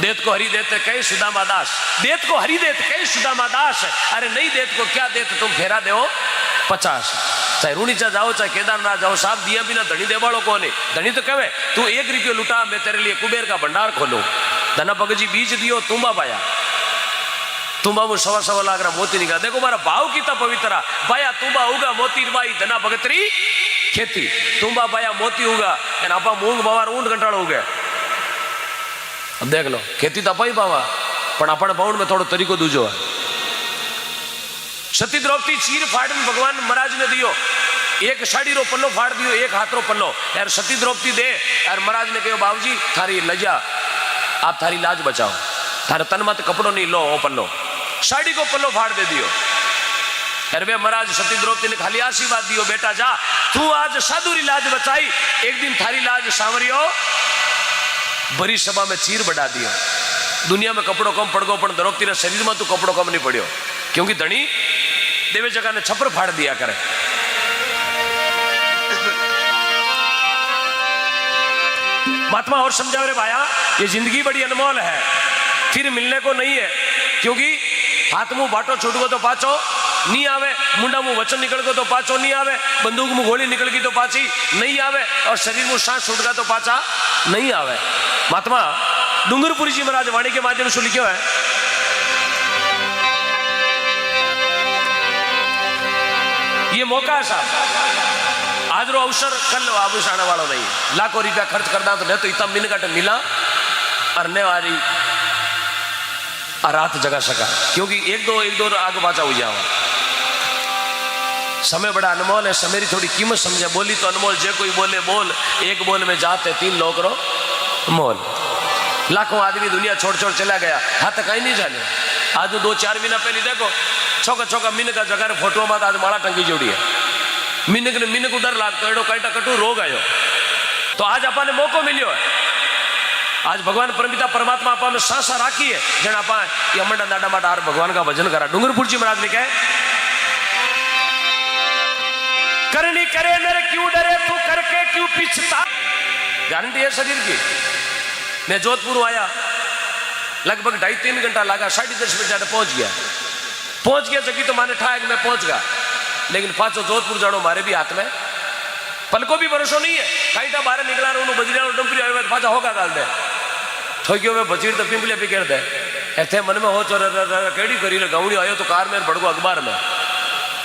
देत को हरि देते कहे सुदामा दास, देत को हरि देते कहे सुदामा दास। अरे नहीं देत को क्या देते तुम फेरा दो 50। चाहे रूणीचा जाओ चाहे केदारनाथ जाओ, साहब दिया बिना धनी देवाड़ो को नहीं। धनी तो कहे तू 1 रुपये लुटा, मैं तेरे लिए कुबेर का भंडार खोलूं। धना भगत जी बीज दियो, तुम्बा पाया, तुम्बा में 1.25 लाख मोती निकाला। देखो मारा भाव कितना पवित्र पाया। तुम्बा उगा मोती बाई धना भगतरी खेती, तुम्बा पाया मोती उगा एना आपा मूंग बावर ऊंट घंटाड़ो उगे। अब देख लो खेती तो पाई पावा, पण अपने पाउंड में थोड़ो तरीको दूजो है। सती द्रौपदी चीर फाड़ में भगवान महाराज ने दियो, एक साड़ी रो पल्लो फाड़ दियो, एक हाथ रो पल्लो। यार सती द्रौपदी दे यार महाराज ने कहो बाबूजी थारी लजा, आप थारी लाज बचाओ, थारे तन मत कपड़ो नहीं लो वो पल्लो, साड़ी को पल्लो फाड़ दे दियो। अरे वे महाराज सती द्रौपदी ने खाली आशीर्वाद दियो, बेटा जा तू आज साधुरी लाज बचाई, एक दिन थारी लाज सांवरियो। बड़ी सभा में चीर बढ़ा दियो। दुनिया में कपड़ो कम पड़ गो, पण द्रौपदी रे शरीर में तू कपड़ो कम नहीं पड़ियो, क्योंकि धनी देवे जगह ने छपर फाड़ दिया करे। महात्मा और समझाओ रे भाया, ये जिंदगी बड़ी अनमोल है, फिर मिलने को नहीं है। क्योंकि हाथ मुंह बाटो छूट गो तो पाचो नहीं आवे, मुंडा मुंह वचन निकल गो तो पाचो नहीं आवे, बंदूक मुंह गोली निकल गई तो पाची नहीं आवे, और शरीर मुंह सांस छूट गया तो पाचा नहीं आवे। महात्मा डूंगरपुरी जी महाराज वाणी के माध्यम से लिखो है, ये मौका है साहब, आज रो अवसर कल वापस आने वाला नहीं। लाखों रुपया खर्च करना तो नहीं तो इतना मिनट मिला और ने वाली रात जगा सका, क्योंकि एक दो आग बाचा हो जाओ। समय बड़ा अनमोल है, समय थोड़ी कीमत समझे। बोली तो अनमोल, जे कोई बोले बोल, एक बोल में जाते 3 लोग रो मोल। लाखों आदमी दुनिया छोड़ छोड़ चला गया, हाथ कहीं नहीं जाने। आज 2-4 महीना पहले देखो छोका मिनक का जगह फोटो में आज माला टंकी जोड़ी है, मिनक ने मिनक डर लागतो एडो कईटा कटू रोग आयो। तो आज अपने मौको मिलियो है, आज भगवान परमपिता परमात्मा अपने सांसा राखी है, जन आप यमंडा दाडा माटा भगवान का भजन करा। डूंगरपुर जी महाराज लिखे करनी करे मेरे क्यों डरे तू करके क्यों पीछता। गारंटी है शरीर की। मैं जोधपुर आया, लगभग 2.5-3 घंटा लगा, 10:30 बजे पहुंच गया जगी तो माने ठाक मैं पहुंच गया, लेकिन पाचो जोधपुर जानो मारे भी हाथ में पलको भी भरोसा नहीं है। कईटा बाहर निकला उन्होंने बजरिया डंपरी आए पाचा होगा गाल दे ठोकियो में बजीर तो पिंपलिया पिकेड़ दे ऐसे मन में हो चो केड़ी करी गाउणी आयो तो कार में भड़को अखबार में।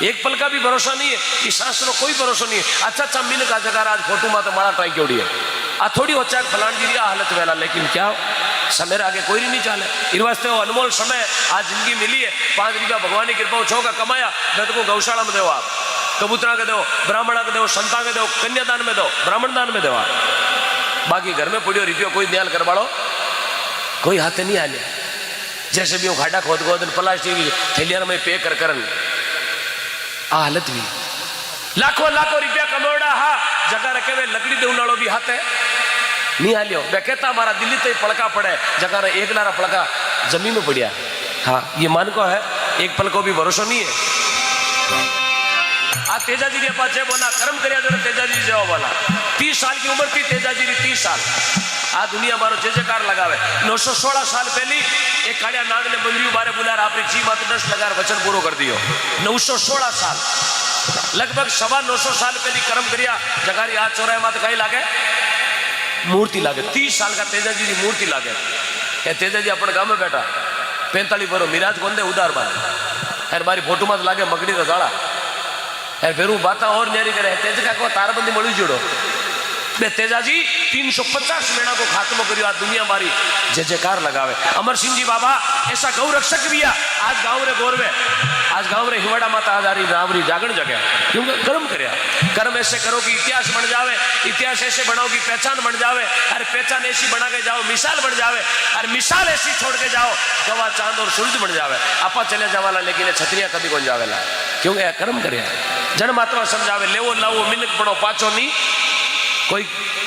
एक पल का भी भरोसा नहीं है, इस शास्त्र कोई भरोसा नहीं है। अच्छा मिन का जगह आज फोटो में तो मारा ट्राई क्योड़ी है आ थोड़ी हो चाहे फलान जी हालत वेला, लेकिन क्या समय आगे कोई नहीं चाले। इन वास्ते वो अनमोल समय आज जिंदगी मिली है। 5 रुपया भगवान की कृपा छो का कमाया, मैं तो गौशाला में दो, आप कबूतरा के दो, ब्राह्मणा के दो, संता के दो, कन्यादान में दो, ब्राह्मण दान में दो। बाकी घर में पड़ियो रुपयो कोई ध्यान करवाड़ो कोई हाथ नहीं आले। जैसे भी वो खाडा खोद प्लास्टिक थैलिया में पे कर हालत भी लाखों रुपया कमोड़ा हा जगह रखे हुए लकड़ी दे उनाड़ो भी हाथ है नहीं हालियो। मैं कहता हमारा दिल्ली तो पड़का पड़े जगह एक लारा पड़का जमीन में पड़िया। हाँ ये मान को है, एक पल को भी भरोसा नहीं है। आ तेजा जी पाचे बोला कर्म करिया जो तेजा जी जो बोला 30 साल की उम्र थी तेजा जी 30 साल। आ दुनिया मारो जय जयकार लगावे। 916 साल पहली एक काड़िया नाग ने बंदरी बारे बुलाया अपनी जी मात 10 लगा वचन पूरो कर दियो। 916 साल लगभग 925 साल पहली कर्म करिया जगारी आज चौराहे मात कहीं लागे मूर्ति लागे। 30 साल का तेजा जी की मूर्ति लागे। तेजा जी अपने गांव में बैठा 45 बरो मिराज कोंदे उदार बात यार मारी फोटो मत लागे मगड़ी रजाड़ा यार फिर वो बात और न्यारी करे तेज का को तारबंदी मળી जोड़ो। मैं तेजा जी 350 महीना को खात्मो करियो। आज दुनिया मारी जय जयकार लगावे। अमर सिंह जी बाबा ऐसा गौ रक्षक भी आज गांव रे गौरवे आज गांव रे हिवाड़ा माता आज रावरी जागरण जगह क्योंकि कर्म करया। कर्म ऐसे करो कि इतिहास बन जावे, इतिहास ऐसे बनाओ कि पहचान बन जावे, अरे पहचान ऐसी बना के जाओ मिसाल बन जावे, अरे मिसाल ऐसी छोड़ के जाओ गवा चांद और सूरज बन जावे। आपा चले जावाला लेकिन छतरिया कभी कौन जावेला क्योंकि कर्म करया। जन महात्मा समझावे लेवो लावो मिनक बनो पाचो नहीं, कोई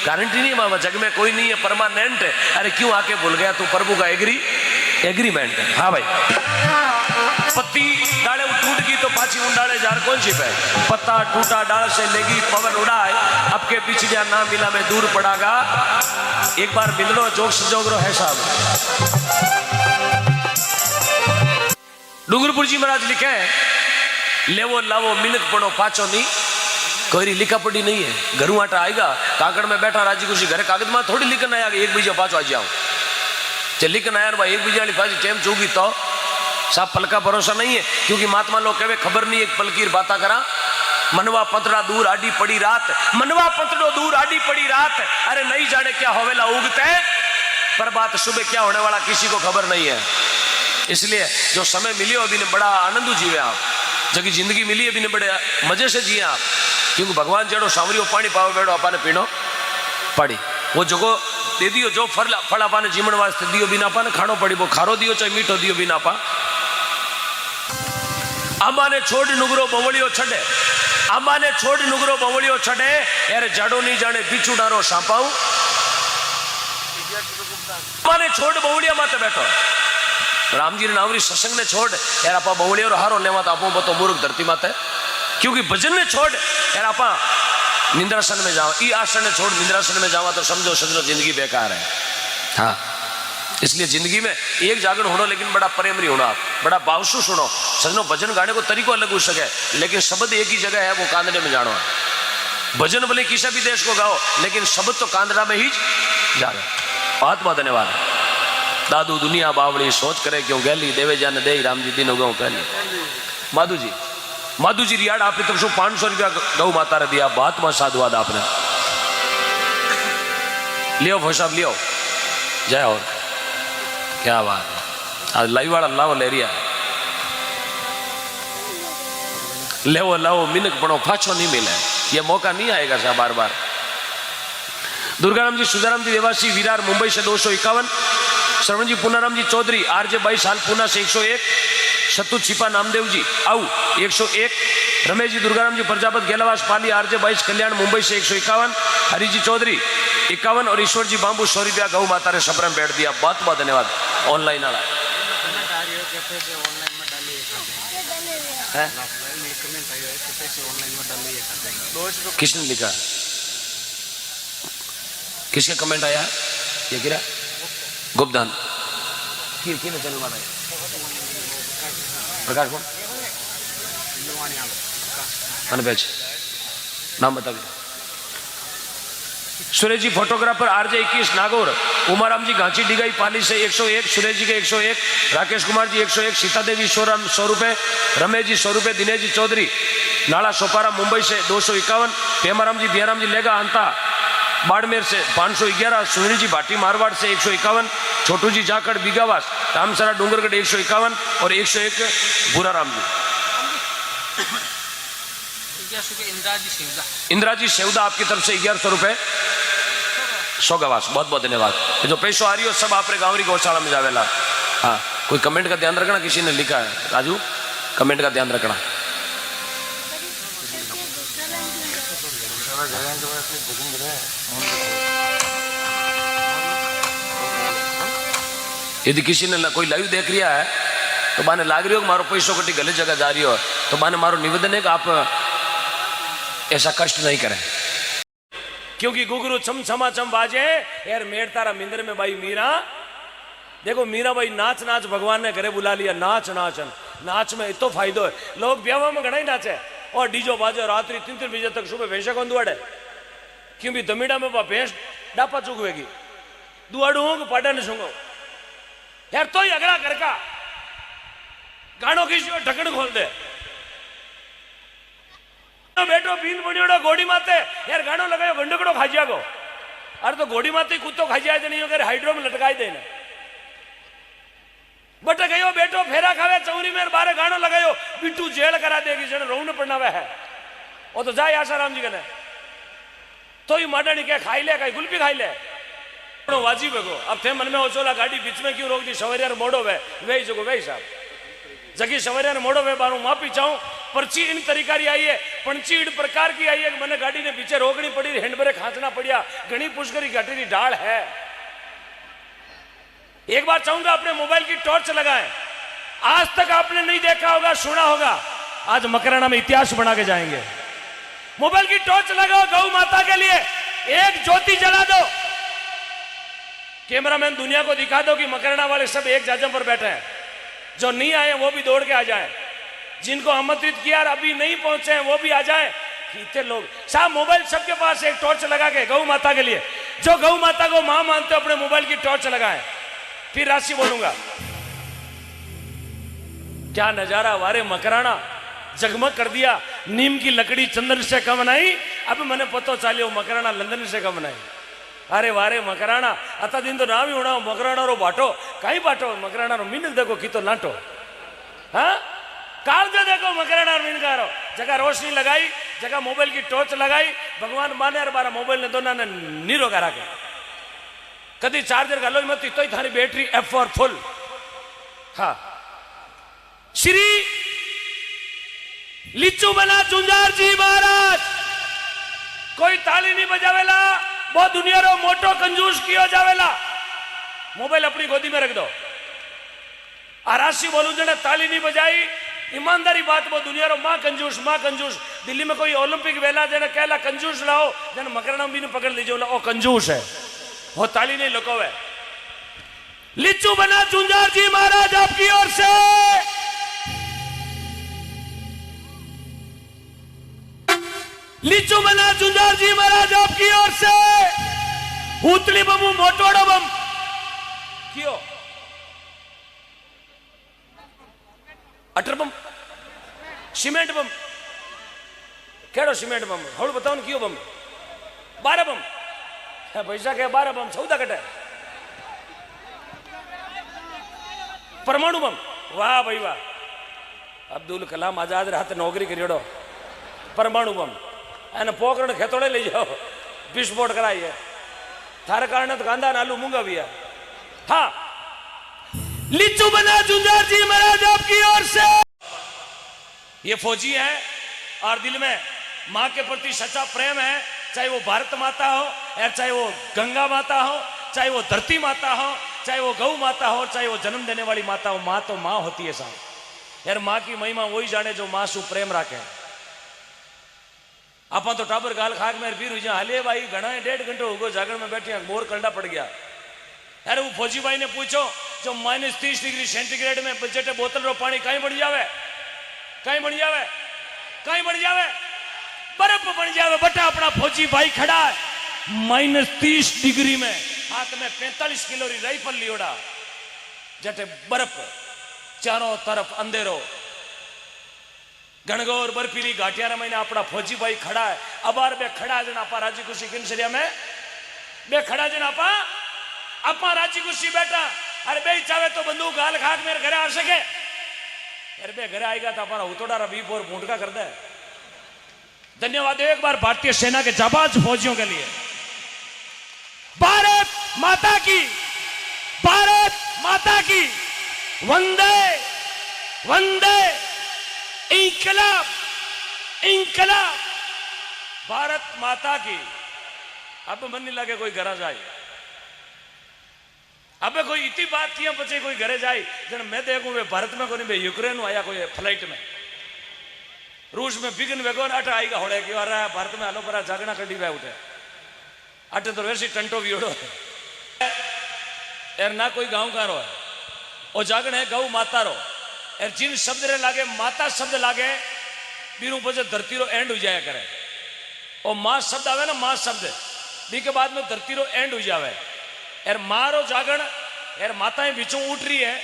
गारंटी नहीं मामा जग में कोई नहीं है परमानेंट है। अरे क्यों आके भूल गया तू प्रभु का एग्रीमेंट है। हाँ भाई पत्ती डाले टूट गई तो पाची उंडाले जार कौन सी पे पत्ता टूटा डाल से लेगी पवन उड़ाए अब के पिछड़िया ना मिला में दूर पड़ागा। एक बार मिल लो जोग संजोग रो है साहब। डूंगरपुर जी महाराज लिखे हैं, लेवो लावो मिनक पड़ो पाचो नहीं, कोई लिखा पड़ी नहीं है। घरों आटा आएगा, काकड़ में बैठा राजी खुशी, घरे कागज में थोड़ी लिखना आया एक बीजा पाचो आ जाओ, चल लिखना यार भाई एक बीजा वाली पाची टेम चूगी तो साफ पल का भरोसा नहीं है। क्योंकि महात्मा लोग कहे खबर नहीं एक पल की बाता करा, मनवा पंतड़ा दूर आडी पड़ी रात, मनवा पंतड़ो दूर आडी पड़ी रात, अरे नहीं जाने क्या होवेला उगते, पर बात सुबह क्या होने वाला किसी को खबर नहीं है। इसलिए जो समय मिली अभी ने बड़ा आनंद जीवे आप, जबकि जिंदगी मिली अभी ने बड़े मजे से जिए आप। क्योंकि भगवान जेड़ो सांवरियो पानी पावे बेड़ो अपाने पीनो पड़ी, वो जगो दे दियो जो फल अपाने जीवन वास्ते दियो बिना अपाने खानो पड़ी, वो खारो दियो चाहे मीठो दियो बिना अपा। आंबाने छोड़ नुगरो बवड़ियो छड़े, आंबाने छोड़ नुगरो बवड़ियो छड़े, यार जड़ो नहीं जाने पीछू डारो सांपाऊ, आंबाने छोड़ बवड़िया माते बैठो। राम जी ने नावरी सत्संग ने छोड़ यार आपा बवड़िया और हारो लेवा तो आपो बतो मूर्ख धरती माते। क्योंकि भजन ने छोड़ यार आपा निंद्रासन में जाओ, ई आसन ने छोड़ निंद्रासन में जावा तो समझो सजनो जिंदगी बेकार है। हाँ, इसलिए जिंदगी में एक जागरण होना, लेकिन बड़ा प्रेमरी होना, आप बड़ा बावसु सुनो सजनो। भजन गाने को तरीको अलग हो सके, लेकिन शब्द एक ही जगह है, वो कांदड़े में जानो है। भजन भले किसी भी देश को गाओ, लेकिन शब्द तो कांदड़ा में ही जाए। बहुत बहुत धन्यवाद। दादू दुनिया बावड़ी सोच करे क्यों गैली, देवे जाने दे राम जी दिन उगाऊ पहले। माधु जी रियाड़ आपने तो 500 रुपया गौ माता ने दिया, बहुत बहुत साधुवाद आपने। लियो भाई साहब लियो, जय और क्या बात है। आज लाइव वाला लाओ ले रिया, लेवो लाओ मिनक पड़ो फाछो नहीं मिले, ये मौका नहीं आएगा साहब बार बार। दुर्गाराम जी सुजाराम जी देवासी विरार मुंबई से 251, श्रवण जी पूनाराम जी चौधरी आरजे 22 साल पूना से 101, सत्तू छिपा नामदेव जी आउ 101, रमेश जी दुर्गाराम जी प्रजापत गेलावास पाली आरजे 22 कल्याण मुंबई से 151, हरि जी चौधरी 51 और ईश्वर जी बांबू 100 रुपया गौ माता ने सपरम बैठ दिया। बहुत बहुत धन्यवाद। ऑनलाइन आ रहा है, किसने लिखा, किसका कमेंट आया, ये गिरा गुप्तान प्रकाश कौन अनपेच नाम बता। सुरेश जी फोटोग्राफर आरजे 21 नागौर, उमाराम जी घांची डिगाई पाली से 101, सुरेश जी के 101, राकेश कुमार जी 101, सीता देवी 100 रुपए, रमेश जी 100 रुपए, दिनेश जी चौधरी नाला सोपारा मुंबई से 251, पेमाराम जी बियाराम जी लेगा अंता बाड़मेर से 511, सुनील जी भाटी मारवाड़ से 151, छोटू जी जाखड़ बीगावास रामसरा डूंगरगढ़ 151 और 101 बुराराम जी। इंदिरा जी सेवदा आपकी तरफ से 1100 रुपए सौगावास, बहुत बहुत धन्यवाद। जो पैसों आ रही हो सब आपरे गांवरी गौशाला में जावेला। हाँ, कोई कमेंट का ध्यान रखना, किसी ने लिखा है राजू कमेंट का ध्यान रखना। यदि किसी ने कोई लाइव देख रिया है तो बाने लाग रही हो कि मारो पैसों कटी गलत जगह जा रही हो, तो बाने मारो निवेदन है कि आप ऐसा कष्ट नहीं करें। क्योंकि गुगरू छम छमा छम बाजे यार मेड़ तारा मिंदर में भाई मीरा, देखो मीरा भाई नाच नाच भगवान ने घरे बुला लिया, नाच नाच नाच में इतो फायदो है। लोग ब्याह में घना ही नाचे और डीजो बाजे रात्रि 3-3 बजे तक, सुबह भैंसा कौन दुआड़े, क्यों भी दमीड़ा में भैंस डापा चुकवेगी, दुआड़ू पाटा ने सुंगो यार, तो ही अगला घर का गानों की ढक्कन खोल दे बैठो बीन बनियोड़ा घोड़ी माते यार गानो लगायो गंडकड़ो खाजिया को, अरे तो घोड़ी माते कुत्तो खाजिया तो नहीं हो, हाइड्रो में लटकाई देना बट गयो बैठो फेरा खावे चौरी में बारे गानो लगायो बिट्टू जेल करा देगी जन रोने पड़ना वह है, वो तो जाए आसाराम जी कने तो ही माडनी क्या खाई ले, कहीं गुल्फी खाई ले वाजिब है को। अब थे मन में ओचोला गाड़ी बीच में क्यों रोक दी, सवेरे मोड़ो वे वही जगो वही साहब जगी सवेरे मोड़ो वे बारू माफी चाहूं, पर्ची इन तरीका री आई है, पंची इन प्रकार की आई है कि मैंने गाड़ी ने पीछे रोकनी पड़ी, हैंड ब्रेक खांचना पड़िया, घनी पुष्करी घटी री ढाल है। एक बार चाहूंगा अपने मोबाइल की टॉर्च लगाएं, आज तक आपने नहीं देखा होगा सुना होगा, आज मकराना में इतिहास बना के जाएंगे। मोबाइल की टॉर्च लगाओ गौ माता के लिए, एक ज्योति जला दो, कैमरामैन दुनिया को दिखा दो कि मकराना वाले सब एक जाजम पर बैठे हैं, जो नहीं आए वो भी दौड़ के आ जाए, जिनको आमंत्रित किया और अभी नहीं पहुंचे हैं वो भी आ जाए। कितने लोग साहब, मोबाइल सबके पास एक टॉर्च लगा के गौ माता के लिए, जो गौ माता को मां मानते हो अपने मोबाइल की टॉर्च लगाए। फिर राशि बोलूंगा। क्या नजारा, वारे मकराना जगमग कर दिया। नीम की लकड़ी चंदन से कम नहीं, अब मैंने पतो चालियो मकराना लंदन से कम नहीं। अरे वारे मकराना अता दिन तो नाम ही उड़ाओ मकराना रो बाटो, कहीं बाटो मकराना रो मीन देखो की तो नाटो। हाँ कालजे देखो मकराना मीन कारो, जगह रोशनी लगाई, जगह मोबाइल की टॉर्च लगाई, भगवान माने और बारा मोबाइल ने दोनों ने नीरो करा के कदी चार्जर गालो मत तो थारी बैटरी एफ फॉर फुल। हाँ श्री लिचू बना चुंजार जी महाराज, कोई ताली नहीं बजावेला, वो दुनिया रो मोटो कंजूस कियो जावेला। मोबाइल अपनी गोदी में रख दो। आराशी बोलू जने ताली नहीं बजाई, ईमानदारी बात, वो दुनिया रो मां कंजूस, मां कंजूस। दिल्ली में कोई ओलंपिक वेला जने कहला कंजूस लाओ, जने मकरना भी ने पकड़ लीजिए ओ कंजूस है, वो ताली नहीं लुकावे। लिचू बना चुंजार जी महाराज आपकी ओर से लिचू बना चुंजार जी महाराज आपकी ओर से उतली बमू मोटोड़ो बम क्यों अटर बम सीमेंट बम केड़ो सीमेंट बम हौड़ बताओ न क्यों बम 12 बम पैसा के 12 बम 14 कटे परमाणु बम वाह भाई वाह अब्दुल कलाम आजाद हाथ नौकरी करियोड़ो परमाणु बम एने पोकरण खेतोड़े ले जाओ विस्फोट कराइए थारे कारण तो कांदा आलू मूंगा भी है। हाँ लिचू बना चुंजार जी महाराज आपकी ओर से ये फौजी है और दिल में मां के प्रति सच्चा प्रेम है, चाहे वो भारत माता हो या चाहे वो गंगा माता हो, चाहे वो धरती माता हो, चाहे वो गौ माता हो, चाहे वो जन्म देने वाली माता हो। मां तो मां होती है साहब यार, मां की महिमा वही जाने जो मां सु प्रेम राखे। आप तो टाबर गाल खाक मेरे पीर हुई हाले भाई घना 1.5 घंटे हो गए जागरण में बैठे बोर करना पड़ गया। अरे वो फौजी भाई ने पूछो जो -30 डिग्री सेंटीग्रेड में बजटे बोतल रो पानी कहीं बढ़ जावे, कहीं बढ़ जावे, कहीं बढ़ जावे, बर्फ बन जावे। बटा अपना फौजी भाई खड़ा है -30 डिग्री में, हाथ में 45 किलो री राइफल लियोड़ा, जटे बर्फ चारों तरफ अंधेरो गणगौर बर्फीली घाटियारा में अपना फौजी भाई खड़ा है। अबार बे खड़ा जन आपा राजी खुशी किनसरिया में बे खड़ा जन आपा राजी खुशी बैठा। अरे बे चाहे तो बंदूक गाल खाक मेरे घरे आ सके, अरे बे घरे आएगा तो अपना उतोड़ा रबी और मुंडका कर दे। धन्यवाद एक बार भारतीय सेना के जाबाज फौजियों के लिए। भारत माता की, भारत माता की, वंदे वंदे इंकलाब इंकलाब, भारत माता की। अब मन नहीं लगे कोई घर जाए, अब कोई इतनी बात किया बचे कोई घरे जाए जन मैं देखूं वे भारत में कोई यूक्रेन आया कोई फ्लाइट में, रूस में बिगन वेगोन अट आएगा होड़े कि अरे भारत में आलो पर जागना कड़ी वे उठे अटे तो वैसे टंटो भी उड़ो यार ना कोई गांव का रो है और जागण है गौ माता रो यार, जिन शब्द रे लागे माता शब्द लागे बीरू बजे धरती रो एंड हो जाया करे। और मां शब्द आवे ना, मां शब्द दी के बाद में धरती रो एंड हो जावे यार। मारो जागण यार माताएं बिचों उठ रही है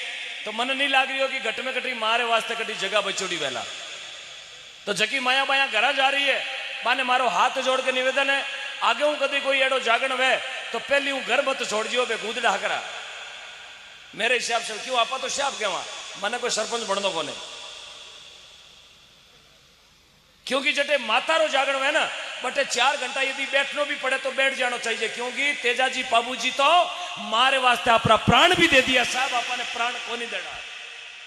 तो मन नहीं लाग रही हो कि घट में कटी मारे वास्ते कटी जगह बचोड़ी वेला तो जकी माया माया घरा जा रही है। माने मारो हाथ जोड़ के निवेदन है आगे हूं कभी कोई एडो जागण वे तो पहली हूं घर मत छोड़ जियो बे कूदड़ा हकरा मेरे हिसाब से। क्यों आपा तो श्याप के वहां मैंने कोई सरपंच बनना को नहीं, क्योंकि जटे माता रो जागरण है ना बटे 4 घंटा यदि बैठनो भी पड़े तो बैठ जाना चाहिए। क्योंकि तेजाजी बाबू जी तो मारे वास्ते अपना प्राण भी दे दिया साहब। आपने प्राण को नहीं देना,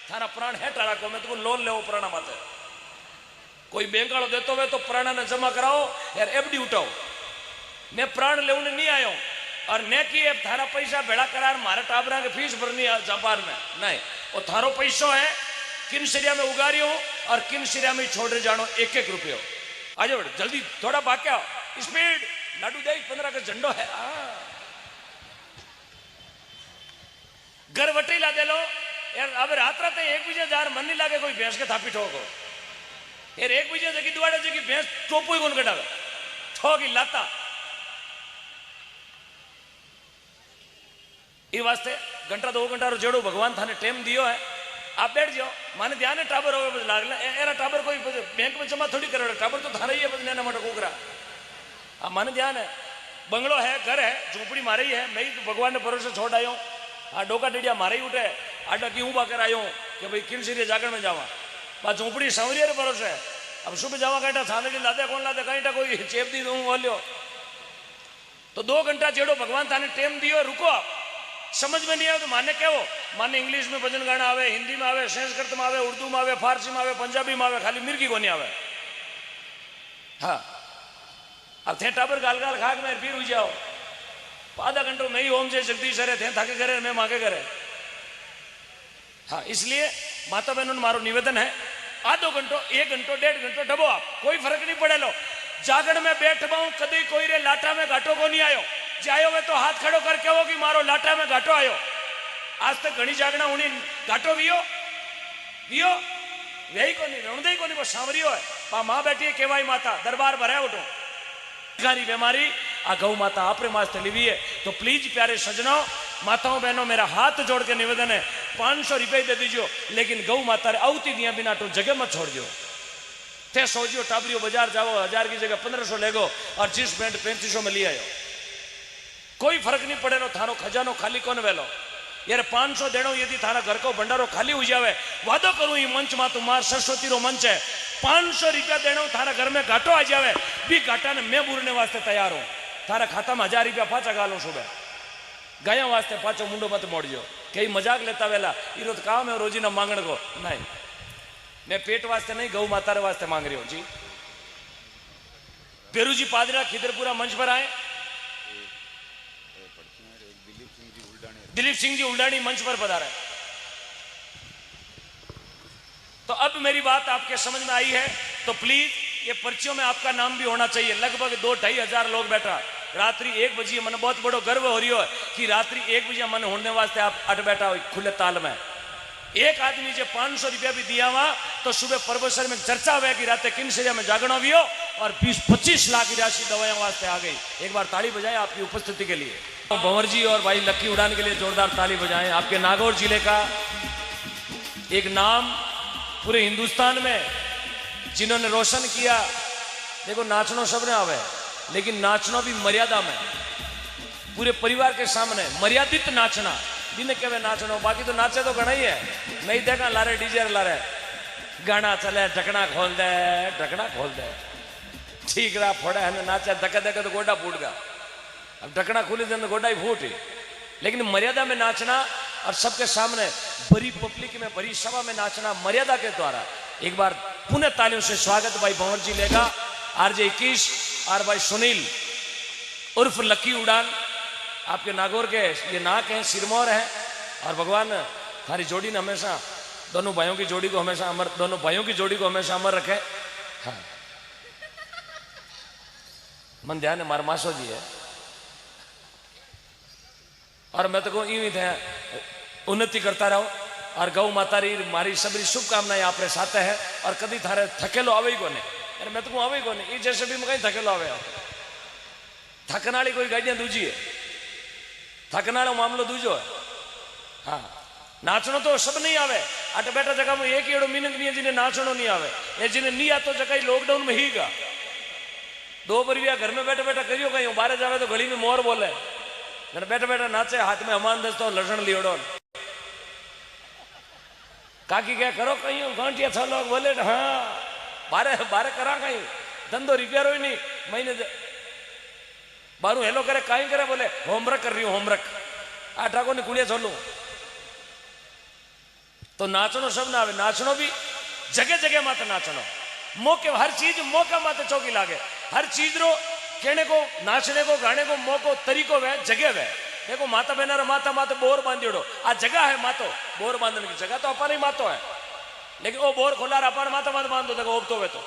थारा प्राण है टारा को मैं तुमको लोन ले प्राण माते कोई बैंक वालों देते हुए तो प्राण ने जमा कराओ यार, एफडी उठाओ। मैं प्राण लेने नहीं आया और ने की थारा पैसा भेड़ा करार मारे टाबरा के फीस भरनी जापान में नहीं, वो थारो पैसो है किनसरिया में उगारियो और किनसरिया में छोड़ जानो 1-1 रुपयो। आज जल्दी थोड़ा भाग्या स्पीड लाडू दे 15 का झंडो है घर वटेला दे लो यार अब रात रात एक बीजे जार मन नहीं लागे कोई भैंस के थापी ठोको यार एक बीजे जगी दुआड़े जगी भैंस टोपो ही कौन कटावे ठोकी लाता ये वास्ते घंटा 2 घंटा जेड़ो भगवान थाने टेम दियो है आप बैठ जाओ माने ध्यान है टाबर हो लागला एरा टाबर कोई बैंक में जमा थोड़ी करे टाबर तो थारा ही है बजने मोटा कुकरा अब माने ध्यान है बंगलो है घर है झोपड़ी मारे ही है मैं ही तो भगवान ने भरोसे छोड़ आयो आ डोका डेडिया मारे ही उठे आटा क्यों बाकर आयो कि भाई किन सीरिय जागरण में जावा बा झोपड़ी सांवरिया रे भरोसे है अब सुबह जावा कहीं थानड़ी लादे कौन लादे कहीं कोई चेप दी दूँ बोलियो तो 2 घंटा जेड़ो भगवान थाने टेम दियो रुको समझ में नहीं आवे तो माने क्या हो माने इंग्लिश में भजन गाना आवे हिंदी में आवे संस्कृत में आवे उर्दू में आवे फारसी में आवे पंजाबी में आवे खाली मिर्गी को नहीं आवे हाँ अब थे टाबर गाल गाल खाक में फिर हुई जाओ आधा घंटो में ही ओम जय जगदीश अरे थे थाके करे मैं मांगे करे हाँ इसलिए माता बहनों ने मारो निवेदन है आधो घंटो 1 घंटो 1.5 घंटो डबो आप कोई फर्क नहीं पड़े लो जागरण में बैठ पाऊं कभी कोई रे लाटा में घाटो को नहीं आयो जायो वे तो हाथ खड़ो करके हो कि मारो लाटा में घाटो आयो आज तक घनी जागना उन्हीं घाटो वियो वियो वही को नहीं रोंदे को नहीं वो सांवरियो है पा माँ बैठी है केवाई माता दरबार भराया उठो गारी बीमारी आ गौ माता आपरे मास्ते लिवी है तो प्लीज प्यारे सजनों माताओं बहनों मेरा हाथ जोड़ के निवेदन है 500 रुपये दे दीजियो लेकिन गौ माता रे आवती दिया बिना तो जगह मत छोड़ दियो थे सोचियो टाबरियो बाजार जाओ 1000 की जगह 1500 ले गो और जींस पैंट 3500 में ले आयो कोई फर्क नहीं पड़े थारो खजानो खाली कौन वेलो यार 500 देनो यदि थारा घर को भंडारो खाली हो जावे वादो करूं ये मंच में तुम्हार सरस्वती रो मंच है 500 रुपया देनो थारा घर में घाटो आ जावे भी घाटा ने मैं बुरने वास्ते तैयार हूं थारा खाता में 1000 रुपया पाचा गालो सुबह गया वास्ते पाचो मुंडो मत मोड़ियो कई मजाक लेता वेला इरो तो काम है रोजी ना मांगण को नहीं मैं पेट वास्ते नहीं गौ माता रे वास्ते मांग रही हूं जी पेरू जी पादरा खिदरपुरा मंच पर आए दिलीप सिंह जी उल्डानी मंच पर पधारे तो अब मेरी बात आपके समझ में आई है तो प्लीज ये पर्चियों में आपका नाम भी होना चाहिए लगभग 2-2.5 हजार लोग बैठा रात्रि 1 बजे मन बहुत बड़ो गर्व हो रही हो कि रात्रि 1 बजे मन होने वास्ते आप अट बैठा हो खुले ताल में एक आदमी जो 500 रुपया भी दिया हुआ तो सुबह परबसर में चर्चा हुआ कि रात किन सीरिया में जागरण भी हो और 20-25 लाख की राशि दवाइयों वास्ते आ गई एक बार ताली बजाएं आपकी उपस्थिति के लिए भंवर जी और भाई लक्की उड़ान के लिए जोरदार ताली बजाएं आपके नागौर जिले का एक नाम पूरे हिंदुस्तान में जिन्होंने रोशन किया देखो नाचनो सबने आवे लेकिन नाचनो भी मर्यादा में पूरे परिवार के सामने मर्यादित नाचना जिन्हें कहवे नाचनो बाकी तो नाचे तो घना ही है नहीं देखा लारे डीजे लारे गाना चले ढकना खोल दे ठीक रहा फोड़ा है नाचा धक्का धक्का तो गोडा फूट गया अब ढकना खुली तो गोडा ही फूट लेकिन मर्यादा में नाचना और सबके सामने बड़ी पब्लिक में बड़ी सभा में नाचना मर्यादा के द्वारा एक बार पुनः तालियों से स्वागत भाई भंवर जी लेगा RJ 21 और भाई सुनील उर्फ लक्की उड़ान आपके नागौर के ये नाक हैं सिरमौर हैं और भगवान हमारी जोड़ी ने हमेशा दोनों भाइयों की जोड़ी को हमेशा अमर दोनों भाइयों की जोड़ी को हमेशा अमर रखे हाँ मन ध्यान है मार मासो जी है और मैं तो कहूँ यूं थे उन्नति करता रहो और गौ माता री मारी सबरी शुभकामनाएं आप साथ है और कभी थारे थकेलो आवे ही कोने अरे मैं तो कहूँ आवे ही कोने ये जैसे भी मैं कहीं थकेलो आवे थकनाली कोई गाड़ियां दूजी है थकनालो मामलो दूजो है हाँ नाचनो तो सब नहीं आवे अट बैठा जगह में एक ही एड़ो मीनक नहीं है जिन्हें नाचनो नहीं आवे ये जिन्हें नहीं आतो जगह लॉकडाउन में ही गा 2 बरिया घर में बैठे बैठा करियो कहीं बाहर जावे तो गली में मोर बोले बैठा बैठा नाचे हाथ में हमान दस्तो लसण लियोड़ो काकी क्या करो कहीं घंटिया 6 लोग बोले हाँ बारे करा कहीं धंधो रिपेयर हो नहीं महीने बारू हेलो करे कहीं करे बोले होमवर्क कर रही हूँ होमवर्क आटा को कुड़िया छोलू तो नाचनो सब ना आवे नाचनो भी जगह जगह माते नाचनो मौके हर चीज मौका माते चौकी लागे हर चीज रो कहने को नाचने को गाने को मौको तरीको वे जगह वे देखो माता बहना माता माते बोर बांधियोड़ो आ जगह है मातो बोर बांधने की जगह तो अपन ही मातो है लेकिन वो बोर खोला अपन माता माता बांधो देखो ओबतो वे तो